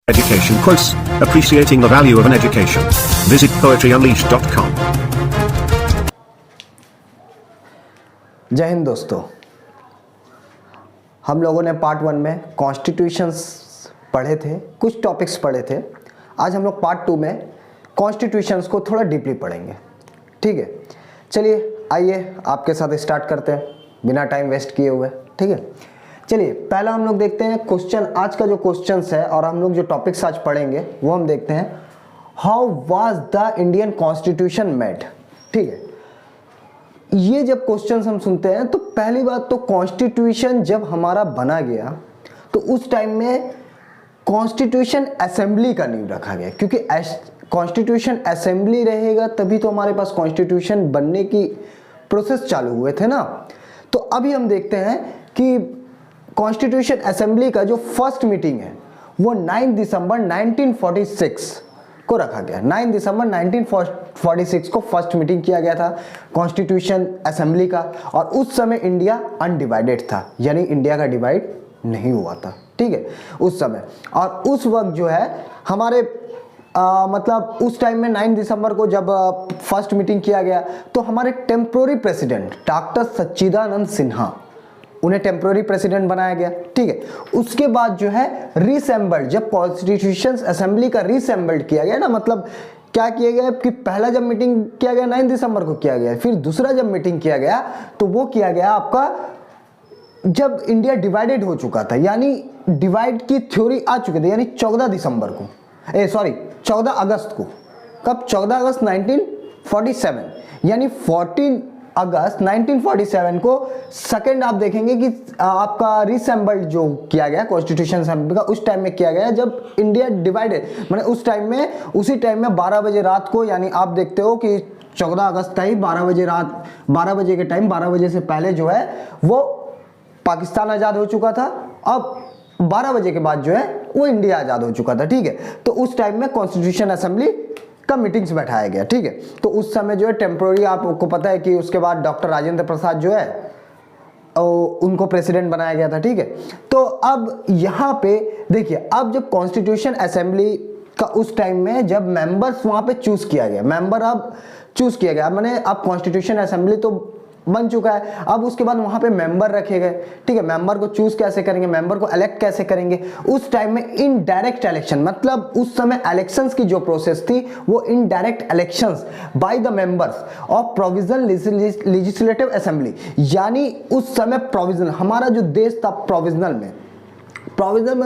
Education Quiz, appreciating the value of an education. Visit poetryunleashed.com. जय हिंद दोस्तों, हम लोगों ने पार्ट 1 में कॉन्स्टिट्यूशंस पढ़े थे, कुछ टॉपिक्स पढ़े थे। आज हम लोग पार्ट 2 में कॉन्स्टिट्यूशंस को थोड़ा डीपली पढ़ेंगे। ठीक है, चलिए आइए आपके साथ स्टार्ट करते हैं बिना टाइम वेस्ट किए हुए। ठीक है, चलिए पहला हम लोग देखते हैं क्वेश्चन। आज का जो क्वेश्चंस है और हम लोग जो टॉपिक्स आज पढ़ेंगे वो हम देखते हैं, how was the Indian constitution made. ठीक है, ये जब क्वेश्चंस हम सुनते हैं तो पहली बात तो कॉन्स्टिट्यूशन जब हमारा बना गया तो उस टाइम में कॉन्स्टिट्यूशन असेंबली का नींव रखा गया, क्योंकि कॉन्स्टिट्यूशन असेंबली रहेगा तभी तो हमारे पास कॉन्स्टिट्यूशन बनने की प्रोसेस चालू हुए थे ना। तो अभी हम देखते हैं कि कॉन्स्टिट्यूशन असेंबली का जो फर्स्ट मीटिंग है वो 9 दिसंबर 1946 को रखा गया। 9 दिसंबर 1946 को फर्स्ट मीटिंग किया गया था कॉन्स्टिट्यूशन असेंबली का, और उस समय इंडिया अनडिवाइडेड था, यानी इंडिया का डिवाइड नहीं हुआ था। ठीक है, उस समय। और उस वक्त जो है हमारे मतलब उस टाइम में 9 दिसंबर को जब फर्स्ट मीटिंग किया गया तो हमारे टेम्पोररी प्रेसिडेंट डॉक्टर सच्चिदानंद सिन्हा, उन्हें टेम्पोररी प्रेसिडेंट बनाया गया। ठीक है, उसके बाद जो है रीसेंबल्ड, जब कॉन्स्टिट्यूशन असेंबली का रीसेंबल्ड किया गया ना, मतलब क्या किया गया कि पहला जब मीटिंग किया गया 9 दिसंबर को किया गया, फिर दूसरा जब मीटिंग किया गया तो वो किया गया आपका जब इंडिया डिवाइडेड हो चुका था, यानी डिवाइड की थ्योरी आ चुकी थी, यानी 14 दिसंबर को 14 अगस्त को। कब? 14 अगस्त 1947, यानी 14 अगस्त 1947 को सेकंड आप देखेंगे कि आपका रीसेंबल्ड जो किया गया कॉन्स्टिट्यूशन असेंबली का उस टाइम में किया गया जब इंडिया डिवाइडेड, माने उस टाइम में, उसी टाइम में 12 बजे रात को, यानी आप देखते हो कि 14 अगस्त का ही 12 बजे रात, 12 बजे के टाइम, 12 बजे से पहले जो है वो पाकिस्तान आज़ाद हो चुका था। अब 12 बजे के बाद जो है वो इंडिया आज़ाद हो चुका था। ठीक है, तो उस टाइम में कॉन्स्टिट्यूशन असेंबली का मीटिंग्स बैठाया गया। ठीक है, तो उस समय जो है टेम्पोररी, आपको पता है कि उसके बाद डॉक्टर राजेंद्र प्रसाद जो है उनको प्रेसिडेंट बनाया गया था। ठीक है, तो अब यहाँ पे देखिए, अब जब कॉन्स्टिट्यूशन असेंबली का उस टाइम में जब मेंबर्स वहाँ पे चूज किया गया, मेंबर अब चूज किया गया, मैंने अब कॉन्स्टिट्यूशन असेंबली तो बन चुका है, अब उसके बाद वहां पे मेंबर रखे गए। ठीक है, मेंबर को चूज कैसे करेंगे, मेंबर को इलेक्ट कैसे करेंगे? उस टाइम में इनडायरेक्ट इलेक्शन, मतलब उस समय इलेक्शंस की जो प्रोसेस थी वो indirect elections by the members of provisional legislative assembly, यानी उस समय प्रोविजनल, हमारा जो देश था प्रोविजनल में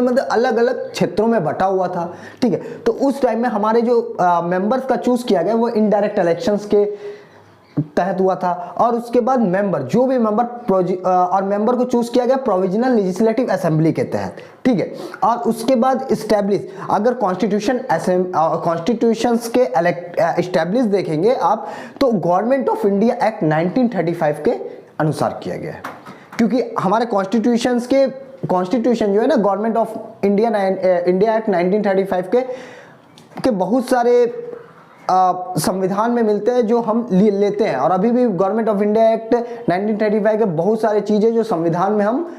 मतलब अलग अलग क्षेत्रों में बटा हुआ था। ठीक है, तो उस टाइम में हमारे जो मेंबर्स का चूज किया गया वो इनडायरेक्ट इलेक्शंस के तहत हुआ था। और उसके बाद मेंबर, जो भी मेंबर और मेंबर को चूज किया गया प्रोविजनल लेजिस्लेटिव असेंबली के तहत। ठीक है, और उसके बाद इस्टेब्लिश, अगर कॉन्स्टिट्यूशंस के इस्टेब्लिश देखेंगे आप तो गवर्नमेंट ऑफ इंडिया एक्ट 1935 के अनुसार किया गया है, क्योंकि हमारे कॉन्स्टिट्यूशन जो है ना, गवर्नमेंट ऑफ इंडिया एक्ट 1935 के बहुत सारे संविधान में मिलते हैं जो हम लेते हैं, और अभी भी गवर्नमेंट ऑफ इंडिया एक्ट 1935 के बहुत सारे चीजें जो संविधान में हम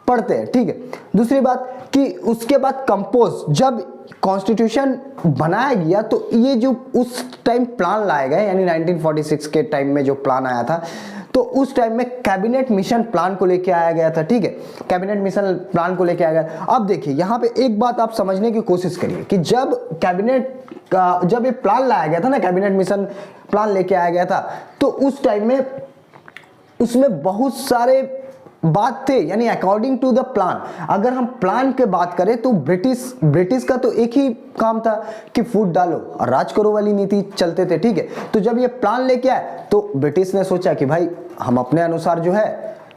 पढ़ते हैं। ठीक है, दूसरी बात कि उसके बाद कंपोज, जब कॉन्स्टिट्यूशन बनाया गया तो ये जो उस टाइम प्लान लाए गए, यानी 1946 के टाइम में जो प्लान आया था, तो उस टाइम में कैबिनेट मिशन प्लान को लेके आया गया था। ठीक है, कैबिनेट मिशन प्लान को लेके आया गया। अब देखिए यहाँ पे एक बात आप समझने की कोशिश करिए कि जब ये प्लान लाया गया था ना, कैबिनेट मिशन प्लान लेके आया गया था, तो उस टाइम में उसमें बहुत सारे बात थे, यानी अकॉर्डिंग टू द प्लान। अगर हम प्लान के बात करें तो ब्रिटिश का तो एक ही काम था कि फूट डालो और राज करो वाली नीति चलते थे। ठीक है, तो जब ये प्लान लेके आए तो ब्रिटिश ने सोचा कि भाई हम अपने अनुसार जो है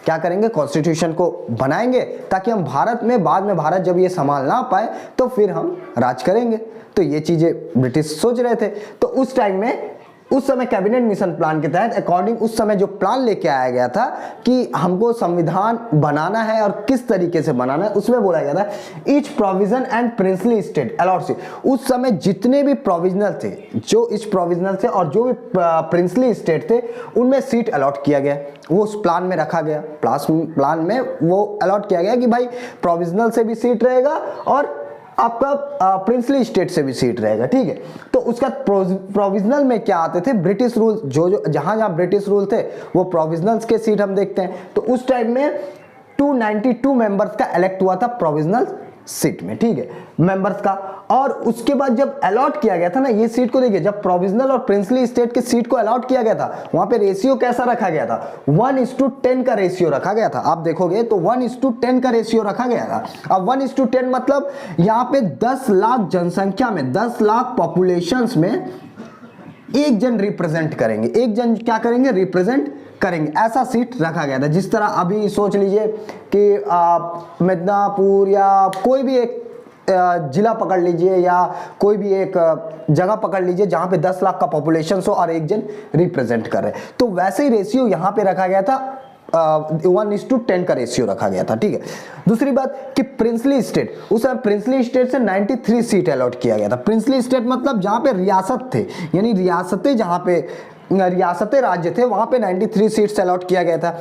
क्या करेंगे, कॉन्स्टिट्यूशन को बनाएंगे ताकि हम भारत में, बाद में भारत जब ये संभाल ना पाए तो फिर हम राज करेंगे। तो ये चीजें ब्रिटिश सोच रहे थे। तो उस टाइम में, उस समय कैबिनेट मिशन प्लान के तहत अकॉर्डिंग उस समय जो प्लान लेके आया गया था कि हमको संविधान बनाना है और किस तरीके से बनाना है, उसमें बोला गया था each provision and princely state allot. उस समय जितने भी प्रोविजनल थे, जो इस प्रोविजनल थे और जो भी प्रिंसली स्टेट थे, उनमें सीट अलॉट किया गया, वो उस प्लान में रखा गया। प्लान में वो अलॉट किया गया कि भाई प्रोविजनल से भी सीट रहेगा और आपका प्रिंसली स्टेट से भी सीट रहेगा, ठीक है। तो उसका प्रोविजनल में क्या आते थे, ब्रिटिश रूल, जो जहां जहां ब्रिटिश रूल थे वो प्रोविजनल्स के सीट हम देखते हैं। तो उस टाइम में 292 मेंबर्स का इलेक्ट हुआ था प्रोविजनल सीट में, ठीक है, मेंबर्स का। और उसके बाद जब अलॉट किया गया था ना ये सीट को, देखिए जब प्रोविजनल और प्रिंसली स्टेट के सीट को अलॉट किया गया था वहां पे रेशियो कैसा रखा गया था, 1:10 का रेशियो रखा गया था। आप देखोगे तो 1:10 का रेशियो रखा गया था। अब 1:10 मतलब यहाँ पे 10 लाख जनसंख्या में, 10 लाख पॉपुलेशंस में एक जन रिप्रेजेंट करेंगे, एक जन क्या करेंगे, रिप्रेजेंट करेंगे, ऐसा सीट रखा गया था। जिस तरह अभी सोच लीजिए कि मिदनापुर या कोई भी एक जिला पकड़ लीजिए या कोई भी एक जगह पकड़ लीजिए जहां पे 10 लाख का पॉपुलेशन हो और एक जन रिप्रेजेंट कर रहे, तो वैसे ही रेशियो यहां पे रखा गया था, 1:10 का रेशियो रखा गया था, ठीक है। दूसरी बात कि प्रिंसली स्टेट, उस समय प्रिंसली स्टेट से 93 सीट अलॉट किया गया था। प्रिंसली स्टेट मतलब जहां पे रियासत थे, यानी रियासतें, जहां पे रियासतें राज्य थे वहां पे 93 सीट्स अलॉट किया गया था।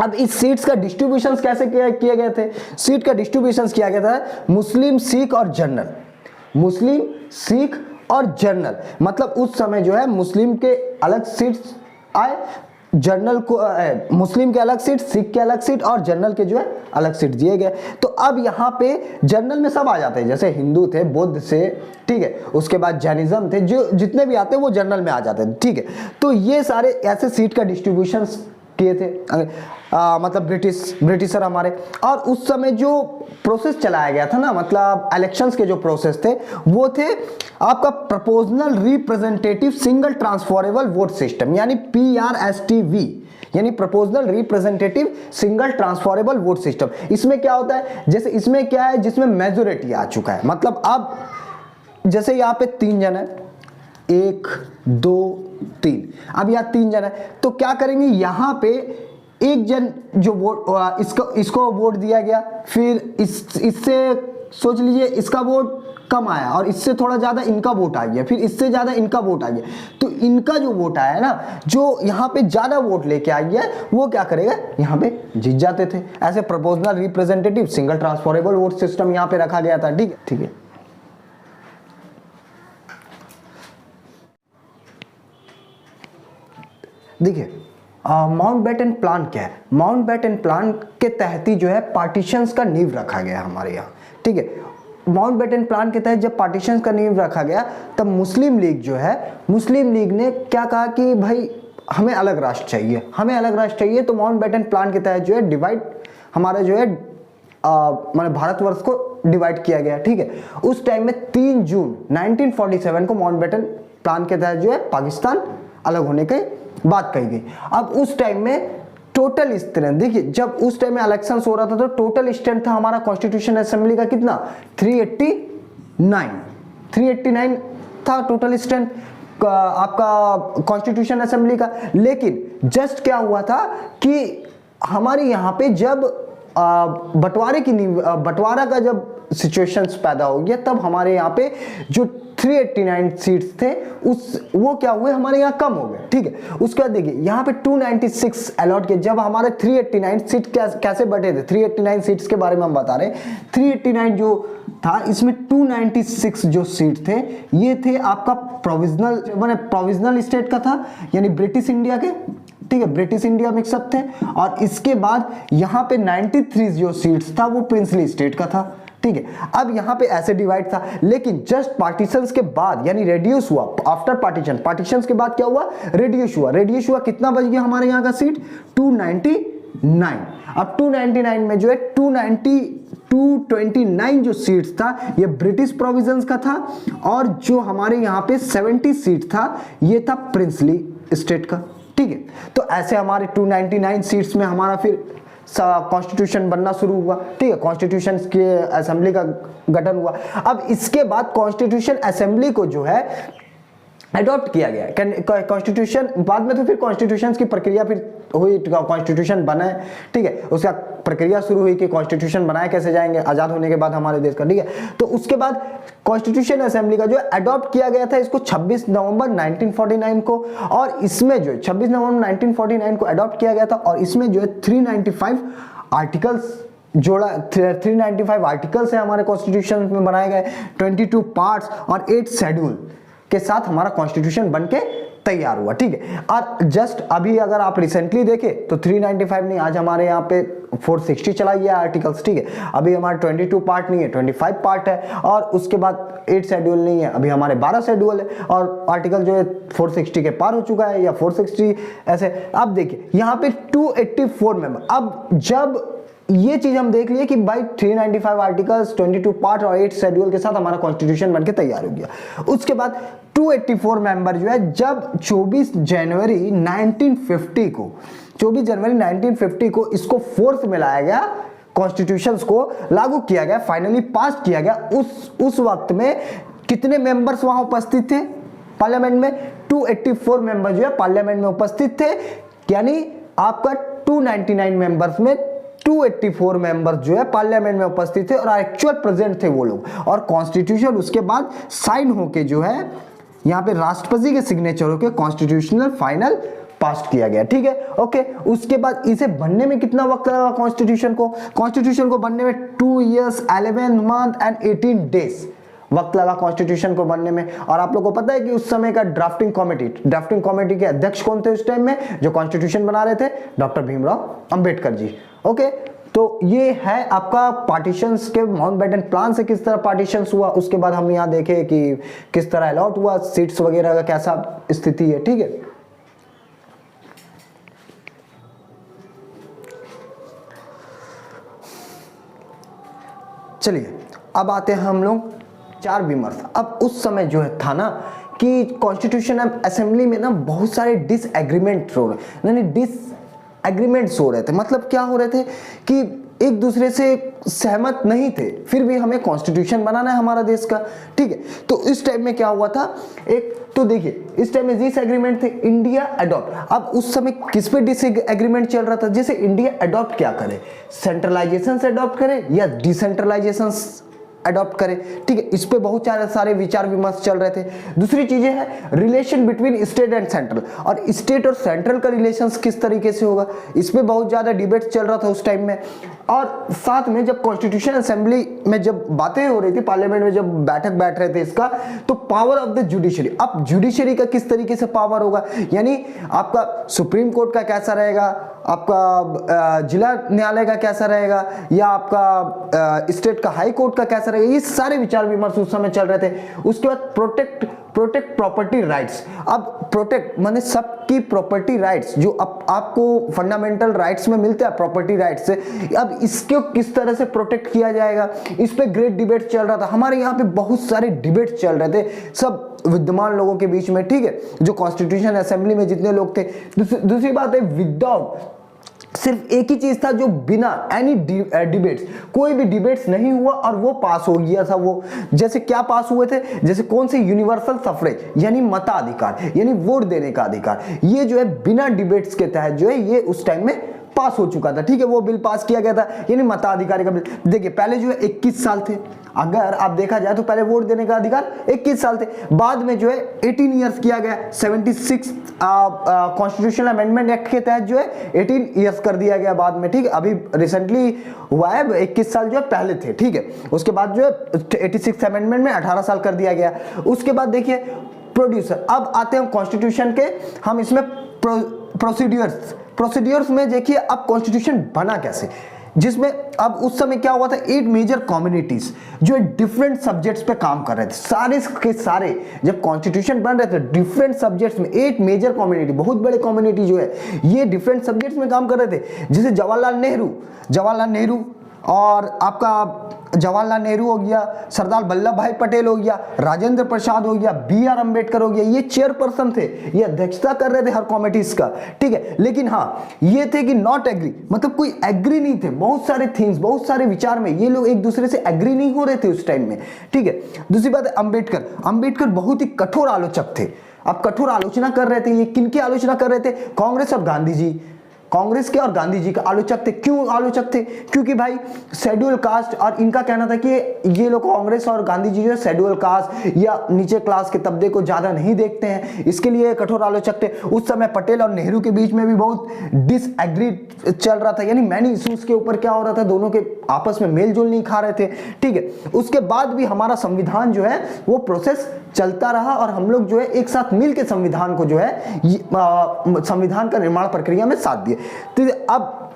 अब इस सीट्स का डिस्ट्रीब्यूशन कैसे किए गए थे, सीट का डिस्ट्रीब्यूशन किया गया था मुस्लिम, सिख और जनरल, मुस्लिम, सिख और जनरल, मतलब उस समय जो है मुस्लिम के अलग सीट्स आए, जनरल को मुस्लिम के अलग सीट, सिख के अलग सीट और जनरल के जो है अलग सीट दिए गए। तो अब यहाँ पे जनरल में सब आ जाते हैं, जैसे हिंदू थे, बुद्ध से, ठीक है, उसके बाद जैनिज्म थे, जो जितने भी आते हैं वो जनरल में आ जाते हैं, ठीक है। तो ये सारे ऐसे सीट का डिस्ट्रीब्यूशन किए थे मतलब ब्रिटिशर हमारे। और उस समय जो प्रोसेस चलाया गया था ना, मतलब इलेक्शंस के जो प्रोसेस थे वो थे आपका proportional representative single transferable vote system, यानी PRSTV, यानी proportional representative single transferable vote system. इसमें क्या होता है, जैसे इसमें क्या है, जिसमें मेजोरिटी आ चुका है, मतलब अब जैसे यहाँ पे 3 जन है, 1 2 3, अब यहाँ 3 जन है, तो क्या करेंगे, यहाँ पे एक जन जो वोट इसको वोट दिया गया, फिर इससे सोच लीजिए इसका वोट कम आया और इससे थोड़ा ज्यादा इनका वोट आ गया, फिर इससे ज्यादा इनका वोट आ गया, तो इनका जो वोट आया है ना, जो यहाँ पे ज्यादा वोट लेके आ गया वो क्या करेगा, यहाँ पे जीत जाते थे। ऐसे proportional representative single transferable vote system यहाँ पे रखा गया था, ठीक है। देखिए माउंटबेटन प्लान क्या है, माउंटबेटन प्लान के तहत ही जो है पार्टीशंस का नींव रखा गया हमारे यहाँ, ठीक है। माउंटबेटन प्लान के तहत जब पार्टीशंस का नींव रखा गया तब मुस्लिम लीग जो है, मुस्लिम लीग ने क्या कहा कि भाई हमें अलग राष्ट्र चाहिए, हमें अलग राष्ट्र चाहिए। तो माउंटबेटन प्लान के तहत जो है डिवाइड, हमारा जो है मतलब भारतवर्ष को डिवाइड किया गया, ठीक है। उस टाइम में 3 जून 1947 को माउंटबेटन प्लान के तहत जो है पाकिस्तान अलग होने की बात कही गई। अब उस टाइम में टोटल स्ट्रेंथ, देखिए जब उस टाइम में इलेक्शंस हो रहा था तो टोटल स्ट्रेंथ था हमारा कॉन्स्टिट्यूशन असेंबली का कितना, 389 था टोटल स्ट्रेंथ आपका कॉन्स्टिट्यूशन असेंबली का। लेकिन जस्ट क्या हुआ था कि हमारे यहाँ पे जब बंटवारा का जब सिचुएशंस पैदा हो गया तब हमारे यहाँ पे जो 389 सीट्स थे वो क्या हुए, हमारे यहाँ कम हो गए, ठीक है। उसके बाद देखिए यहाँ पे 296 अलॉट किए, जब हमारे 389 सीट कैसे बटे थे, 389 सीट्स के बारे में हम बता रहे हैं। 389 जो था इसमें 296 जो सीट थे ये थे आपका प्रोविजनल स्टेट का था, यानी ब्रिटिश इंडिया के, ठीक है, ब्रिटिश इंडिया मिक्सअप थे। और इसके बाद यहाँ पे 93 जो सीट्स था वो प्रिंसली स्टेट का था, ठीक है। अब यहाँ पे ऐसे डिवाइड था, लेकिन जस्ट पार्टीशंस के बाद यानी रेड्यूस हुआ, आफ्टर पार्टीशंस के बाद क्या हुआ, रेड्यूस हुआ कितना बच गया हमारे यहाँ का सीट, 299। अब 299 में जो है 229 जो सीट्स था ये ब्रिटिश प्रोविजंस का था, और जो हमारे यहाँ पे 70 सीट था ये था प्रिंसली स्टेट का, ठीक है। तो ऐसे हमारे 299 सीट्स में हमारा फिर कॉन्स्टिट्यूशन बनना शुरू हुआ, ठीक है, कॉन्स्टिट्यूशन के असेंबली का गठन हुआ। अब इसके बाद कॉन्स्टिट्यूशन असेंबली को जो है अडॉप्ट किया गया कॉन्स्टिट्यूशन, बाद में तो फिर कॉन्स्टिट्यूशन की प्रक्रिया फिर हुई, कॉन्स्टिट्यूशन बना है, ठीक है, उसका प्रक्रिया शुरू हुई कि कॉन्स्टिट्यूशन बनाए कैसे जाएंगे आजाद होने के बाद हमारे देश का, ठीक है। तो उसके बाद कॉन्स्टिट्यूशन असेंबली का जो अडॉप्ट किया गया था इसको 26 नवंबर 1949 को, और इसमें जो 26 नवंबर 1949 को अडॉप्ट किया गया था, और इसमें जो है 395 आर्टिकल्स जोड़ा 395 आर्टिकल्स है हमारे कॉन्स्टिट्यूशन में बनाए गए, 22 पार्ट्स और 8 शेड्यूल के साथ हमारा कॉन्स्टिट्यूशन बनके तैयार हुआ। ठीक है, और जस्ट अभी अगर आप रिसेंटली देखें तो 395 नहीं, आज हमारे यहाँ पे 460 चला गया आर्टिकल्स। ठीक है, अभी हमारे 22 पार्ट नहीं है, 25 पार्ट है, और उसके बाद 8 शेड्यूल नहीं है, अभी हमारे 12 शेड्यूल है, और आर्टिकल जो है 460 के पार हो चुका है, या 460 ऐसे। अब देखिए यहाँ पे 284 मेंबर। अब जब ये चीज हम देख लिए कि भाई 395 आर्टिकल्स, 22 पार्ट और 8 शेड्यूल के साथ हमारा कॉन्स्टिट्यूशन बनके तैयार हो गया, उसके बाद 284 मेंबर जो है, जब 24 जनवरी 1950 को 24 जनवरी 1950 को इसको फोर्स में लाया गया, कॉन्स्टिट्यूशंस को लागू किया गया, फाइनली पास किया गया। उस वक्त में कितने मेंबर्स वहां उपस्थित थे पार्लियामेंट में? 284 मेंबर जो है पार्लियामेंट में उपस्थित थे, यानी आपका 299 मेंबर्स में 284 मेंबर्स जो है पार्लियामेंट में उपस्थित थे और एक्चुअल प्रेजेंट थे वो लोग। और कॉन्स्टिट्यूशन उसके बाद साइन होके जो है यहाँ पे राष्ट्रपति के सिग्नेचर होके कॉन्स्टिट्यूशनल फाइनल पास किया गया। ठीक है, ओके। उसके बाद इसे बनने में कितना वक्त लगा कॉन्स्टिट्यूशन को बनने में 2 years 11 month and 18 days वक्त लगा कॉन्स्टिट्यूशन को बनने में। और आप लोग को पता है कि उस समय का ड्राफ्टिंग कमेटी के अध्यक्ष कौन थे उस टाइम में जो कॉन्स्टिट्यूशन बना रहे थे? डॉक्टर भीमराव अंबेडकर जी। ओके, तो ये है आपका पार्टीशंस के माउंटबेटन प्लान से किस तरह पार्टीशंस हुआ। उसके बाद हम यहाँ देखें कि किस तरह अलॉट हुआ, सीट्स वगैरह का कैसा स्थिति है। ठीक है, चलिए अब आते हैं हम लोग विचार विमर्श। अब उस समय जो है था ना कि कॉन्स्टिट्यूशन असेंबली में ना बहुत सारे डिसएग्रीमेंट्स हो रहे थे। मतलब क्या हो रहे थे कि एक दूसरे से सहमत नहीं थे, फिर भी हमें कॉन्स्टिट्यूशन बनाना है हमारा देश का। ठीक है, तो इस टाइम में क्या हुआ था, एक तो देखिए इस टाइम में डिसएग्रीमेंट थे, इंडिया अडॉप्ट। अब उस समय किस पे डिसएग्रीमेंट चल रहा था? जैसे इंडिया अडॉप्ट क्या करे, सेंट्रलाइजेशन से अडॉप्ट करे या डिसेंट्रलाइजेशन अडॉप्ट करे। ठीक है, इस पे बहुत सारे विचार विमर्श चल रहे थे। दूसरी चीजें है relation between state and central, और स्टेट और सेंट्रल का रिलेशंस किस तरीके से होगा, इस पे बहुत ज्यादा डिबेट चल रहा था उस टाइम में। और साथ में जब कॉन्स्टिट्यूशन असेंबली में जब बातें हो रही थी, पार्लियामेंट में जब बैठ रहे थे इसका, तो पावर ऑफ द जुडिशरी, अब जुडिशरी का किस तरीके से पावर होगा, यानी आपका सुप्रीम कोर्ट का कैसा रहेगा, आपका जिला न्यायालय का कैसा रहेगा, या आपका स्टेट का हाई कोर्ट का कैसा रहेगा, ये सारे विचार विमर्श उस समय चल रहे थे। उसके बाद प्रोटेक्ट प्रॉपर्टी राइट्स। अब प्रोटेक्ट माने सबकी प्रॉपर्टी राइट्स जो आपको फंडामेंटल राइट्स में मिलते हैं, प्रॉपर्टी राइट्स से, अब इसको किस तरह से प्रोटेक्ट किया जाएगा, इस पे ग्रेट डिबेट चल रहा था। हमारे यहाँ पे बहुत सारे डिबेट चल रहे थे सब विद्यमान लोगों के बीच में। ठीक है, जो कॉन्स्टिट्यूशन असेंबली में जितने लोग थे। दूसरी बात है विदाउट, सिर्फ एक ही चीज था जो बिना एनी डिबेट्स, कोई भी डिबेट्स नहीं हुआ और वो पास हो गया था। वो जैसे क्या पास हुए थे, जैसे कौन से यूनिवर्सल सफरेज यानी मताधिकार यानी वोट देने का अधिकार, ये जो है बिना डिबेट्स के तहत जो है ये उस टाइम में पास हो चुका था। ठीक है, वो बिल पास किया गया था, यानी मताधिकार का बिल। देखिए पहले जो है 21 साल थे, अगर आप देखा जाए तो पहले वोट देने का अधिकार 21 साल थे, बाद में जो है 18 इयर्स किया गया। 76 कॉन्स्टिट्यूशनल अमेंडमेंट एक्ट के तहत जो है 18 इयर्स कर दिया गया बाद में। ठीक है, अभी रिसेंटली हुआ है, 21 साल जो है पहले थे। ठीक है, उसके बाद जो है 86 अमेंडमेंट में 18 साल कर दिया गया। उसके बाद देखिए प्रोड्यूसर, अब आते हैं कॉन्स्टिट्यूशन के, हम इसमें प्रोसीड्यूर्स में देखिए अब कॉन्स्टिट्यूशन बना कैसे, जिसमें अब उस समय क्या हुआ था, 8 मेजर कम्युनिटीज जो डिफरेंट सब्जेक्ट्स पे काम कर रहे थे, सारे के सारे जब कॉन्स्टिट्यूशन बन रहे थे डिफरेंट सब्जेक्ट्स में 8 मेजर कम्युनिटी, बहुत बड़े कम्युनिटी जो है ये डिफरेंट सब्जेक्ट्स में काम कर रहे थे। जैसे जवाहरलाल नेहरू और आपका जवाहरलाल नेहरू हो गया, सरदार वल्लभ भाई पटेल हो गया, राजेंद्र प्रसाद हो गया, BR अम्बेडकर हो गया, ये चेयरपर्सन थे, ये अध्यक्षता कर रहे थे हर कमेटीज का। ठीक है, लेकिन हाँ ये थे कि नॉट एग्री, मतलब कोई एग्री नहीं थे, बहुत सारे थिंग्स, बहुत सारे विचार में ये लोग एक दूसरे से एग्री नहीं हो रहे थे उस टाइम में। ठीक है, दूसरी बात है अंबेडकर बहुत ही कठोर आलोचक थे। अब कठोर आलोचना कर रहे थे, ये किनकी आलोचना कर रहे थे, कांग्रेस और गांधी जी। कांग्रेस के और गांधी जी का आलोचक थे। क्यों आलोचक थे? क्योंकि भाई शेड्यूल कास्ट, और इनका कहना था कि ये लोग कांग्रेस और गांधी जी जो शेड्यूल कास्ट या नीचे क्लास के तबके को ज्यादा नहीं देखते हैं, इसके लिए कठोर आलोचक थे। उस समय पटेल और नेहरू के बीच में भी बहुत डिसएग्री चल रहा था, यानी मैनी इश्यूज के ऊपर क्या हो रहा था, दोनों के आपस में मेल जोल नहीं खा रहे थे, ठीक है। उसके बाद भी हमारा संविधान जो है वो प्रोसेस चलता रहा और हम लोग जो है एक साथ मिलकर संविधान को जो है संविधान का निर्माण प्रक्रिया में साथ दिए। तो अब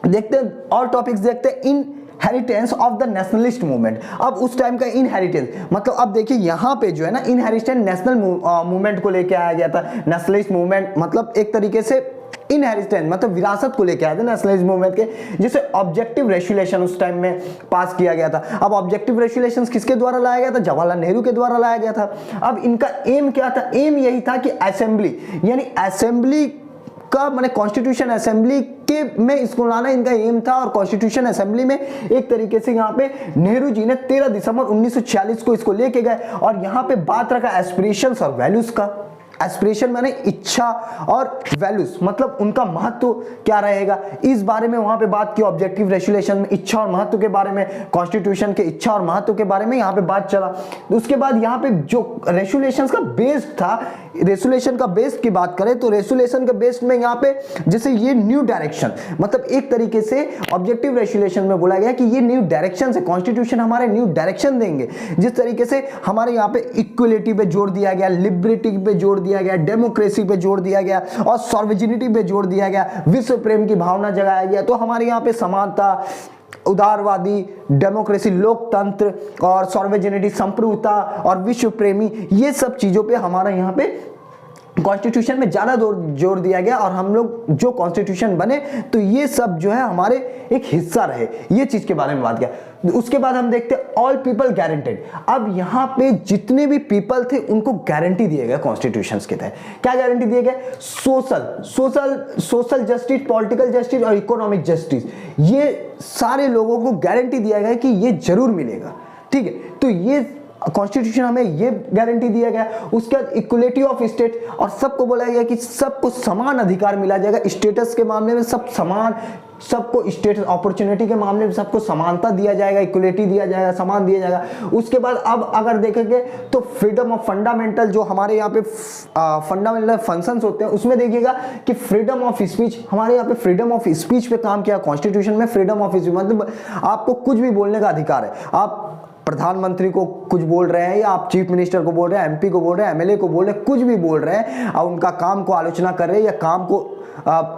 देखते हैं और टॉपिक्स देखते हैं। Inheritance of the nationalist movement. अब उस टाइम का इनहेरिटेंस मतलब अब देखिए यहाँ पे जो है ना इनहेरिटेंस नेशनल मूवमेंट को लेके आया गया था। नेशनलिस्ट मूवमेंट मतलब एक तरीके से इनहेरिटेंस मतलब विरासत को लेके आए थे नेशनलिस्ट मूवमेंट के, जिसे ऑब्जेक्टिव रेजुलेशन उस टाइम में पास किया गया था। अब ऑब्जेक्टिव रेजुलेशन किसके द्वारा लाया गया था? जवाहरलाल नेहरू के द्वारा लाया गया था। अब इनका एम क्या था? एम यही था कि असेंबली यानी असेंबली का माने कॉन्स्टिट्यूशन असेंबली के में इसको लाना इनका एम था। और कॉन्स्टिट्यूशन असेंबली में एक तरीके से यहाँ पे नेहरू जी ने 13 दिसंबर 1946 को इसको लेके गए और यहाँ पे बात रखा एस्पिरेशंस और वैल्यूज का। एस्पिरेशन माने इच्छा और वैल्यूज मतलब उनका महत्व क्या रहेगा, इस बारे में वहां पे बात की। ऑब्जेक्टिव रेजुलेशन में इच्छा और महत्व के बारे में, कॉन्स्टिट्यूशन के इच्छा और महत्व के बारे में यहाँ पे बात चला। उसके बाद यहाँ पे जो रेजुलेशन का बेस था, रेजुलेशन का बेस की बात करें तो रेजुलेशन के बेस में यहाँ पे जैसे ये न्यू डायरेक्शन मतलब एक तरीके से ऑब्जेक्टिव रेजुलेशन में बोला गया कि ये न्यू डायरेक्शन है, कॉन्स्टिट्यूशन हमारे न्यू डायरेक्शन देंगे। जिस तरीके से हमारे यहाँ पे इक्वलिटी पे जोर दिया गया, लिबर्टी पे जोर दिया गया, डेमोक्रेसी पे जोर दिया गया और सॉर्वेनिटी पे जोर दिया गया, विश्व प्रेम की भावना जगाया गया। तो हमारे यहाँ पे समानता, उदारवादी, डेमोक्रेसी, लोकतंत्र और सॉर्वेनिटी, संप्रभुता और विश्व प्रेमी, ये सब चीजों पे हमारा यहाँ पे कॉन्स्टिट्यूशन में ज्यादा जोर दिया गया। और हम लोग जो कॉन्स्टिट्यूशन बने तो ये सब जो है हमारे एक हिस्सा रहे, ये चीज के बारे में बात किया। उसके बाद हम देखते हैं ऑल पीपल गारंटेड। अब यहाँ पे जितने भी पीपल थे उनको गारंटी दिए गए कॉन्स्टिट्यूशन के तहत। क्या गारंटी दिए गए? सोशल जस्टिस, पॉलिटिकल जस्टिस और इकोनॉमिक जस्टिस, ये सारे लोगों को गारंटी दिया गया कि ये जरूर मिलेगा, ठीक है। तो ये कॉन्स्टिट्यूशन हमें ये गारंटी दिया गया। उसके बाद इक्वलिटी ऑफ स्टेट, और सबको बोला गया कि सबको समान अधिकार मिला जाएगा। स्टेटस के मामले में सब समान, सबको स्टेटस, अपॉर्चुनिटी के मामले में सबको समानता दिया जाएगा, इक्वलिटी दिया जाएगा, समान दिया जाएगा। उसके बाद अब अगर देखेंगे तो फ्रीडम ऑफ फंडामेंटल, जो हमारे यहाँ पे फंडामेंटल फंक्शंस होते हैं, उसमें देखिएगा कि फ्रीडम ऑफ स्पीच, हमारे यहाँ पे फ्रीडम ऑफ स्पीच पे काम किया कॉन्स्टिट्यूशन में। फ्रीडम ऑफ स्पीच मतलब आपको कुछ भी बोलने का अधिकार है। आप प्रधानमंत्री को कुछ बोल रहे हैं या आप चीफ मिनिस्टर को बोल रहे हैं, एमपी को बोल रहे हैं, एमएलए को बोल रहे हैं, कुछ भी बोल रहे हैं और उनका काम को आलोचना कर रहे हैं या काम को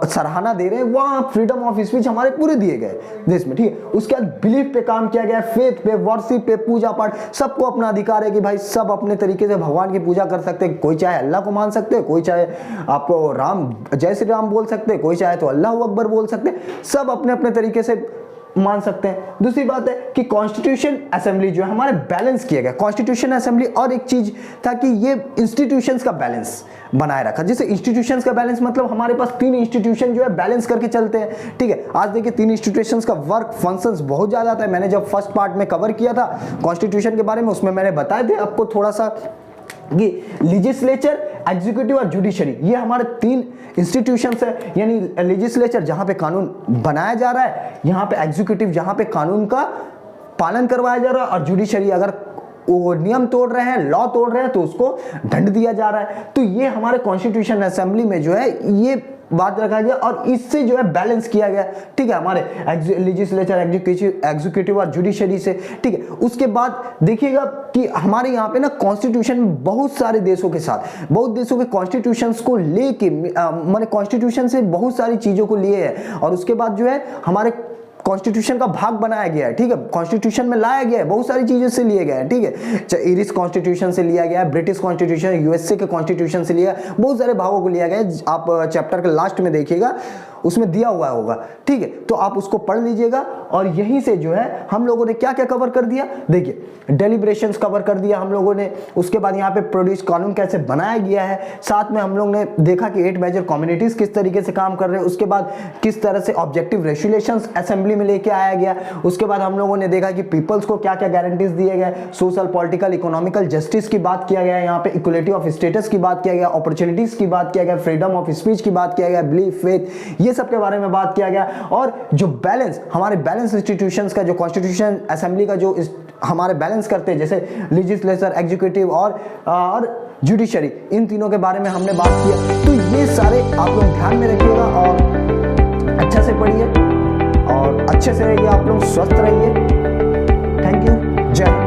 सराहना दे रहे हैं, वहां फ्रीडम ऑफ स्पीच हमारे पूरे दिए गए देश में, ठीक है। उसके बाद बिलीफ पे काम किया गया, फेथ पे, वर्शिप पे, पूजा पाठ, सबको अपना अधिकार है कि भाई सब अपने तरीके से भगवान की पूजा कर सकते हैं। कोई चाहे अल्लाह को मान सकते हैं, कोई चाहे आपको राम, जय श्री राम बोल सकते हैं, कोई चाहे तो अल्लाह अकबर बोल सकते हैं, सब अपने अपने तरीके से मान सकते हैं। दूसरी बात है कि कॉन्स्टिट्यूशन असेंबली जो है हमारे बैलेंस किया गया। कॉन्स्टिट्यूशन असेंबली और एक चीज था कि ये इंस्टीट्यूशंस का बैलेंस बनाए रखा। जैसे इंस्टीट्यूशंस का बैलेंस मतलब हमारे पास 3 इंस्टीट्यूशन जो है बैलेंस करके चलते हैं, ठीक है। आज देखिए 3 इंस्टीट्यूशंस का वर्क फंक्शंस बहुत ज्यादा था। मैंने जब फर्स्ट पार्ट में कवर किया था कॉन्स्टिट्यूशन के बारे में, उसमें मैंने बताए थे आपको थोड़ा सा कि लेजिस्लेचर, एग्जीक्यूटिव और जुडिशरी, ये हमारे 3 इंस्टीट्यूशंस है। यानी लेजिस्लेचर जहां पे कानून बनाया जा रहा है, यहाँ पे एग्जीक्यूटिव जहां पे कानून का पालन करवाया जा रहा है, और जुडिशरी अगर वो नियम तोड़ रहे हैं, लॉ तोड़ रहे हैं तो उसको दंड दिया जा रहा है। तो ये हमारे कॉन्स्टिट्यूशन असेंबली में जो है ये बात रखा गया और इससे जो है बैलेंस किया गया, ठीक है, हमारे लेजिस्लेचर, एग्जीक्यूटिव और जुडिशरी से, ठीक है। उसके बाद देखिएगा कि हमारे यहाँ पे ना कॉन्स्टिट्यूशन में बहुत सारे देशों के साथ, बहुत देशों के कॉन्स्टिट्यूशंस को लेके माने कॉन्स्टिट्यूशन से बहुत सारी चीजों को लिए है और उसके बाद जो है हमारे कॉन्स्टिट्यूशन का भाग बनाया गया है, ठीक है। कॉन्स्टिट्यूशन में लाया गया है, बहुत सारी चीजों से लिए गए हैं, ठीक है। इरिश कॉन्स्टिट्यूशन से लिया गया है, ब्रिटिश कॉन्स्टिट्यूशन, यूएसए के कॉन्स्टिट्यूशन से लिया, बहुत सारे भागों को लिया गया है। आप चैप्टर के लास्ट में देखिएगा उसमें दिया हुआ होगा, ठीक है, तो आप उसको पढ़ लीजिएगा। और यहीं से जो है हम लोगों ने क्या क्या कवर कर दिया, देखिए डेलिब्रेशंस कवर कर दिया हम लोगों ने। उसके बाद यहाँ पे प्रोड्यूस कानून कैसे बनाया गया है, साथ में हम लोग ने देखा कि 8 मेजर कम्युनिटीज किस तरीके से काम कर रहे हैं। उसके बाद किस तरह से ऑब्जेक्टिव रेजुलेशंस असेंबली में लेके आया गया। उसके बाद हम लोगों ने देखा कि पीपल्स को क्या क्या गारंटीज दिए गए, सोशल, पॉलिटिकल, इकोनॉमिकल जस्टिस की बात किया गया, यहाँ पे इक्वलिटी ऑफ स्टेटस की बात किया गया, अपॉर्चुनिटीज की बात किया गया, फ्रीडम ऑफ स्पीच की बात किया गया, बिलीफ, फेथ, ये सब के बारे में बात किया गया। और जो बैलेंस, हमारे बैलेंस इंस्टीट्यूशंस का, जो कॉन्स्टिट्यूशन असेंबली का जो हमारे बैलेंस करते हैं, जैसे लेजिस्लेचर, एग्जीक्यूटिव और जुडिशरी, इन तीनों के बारे में हमने बात किया। तो ये सारे आप लोग ध्यान में रखिएगा और अच्छे से पढ़िए और अच्छे से रहिए, आप लोग स्वस्थ रहिए। थैंक यू, जय हिंद।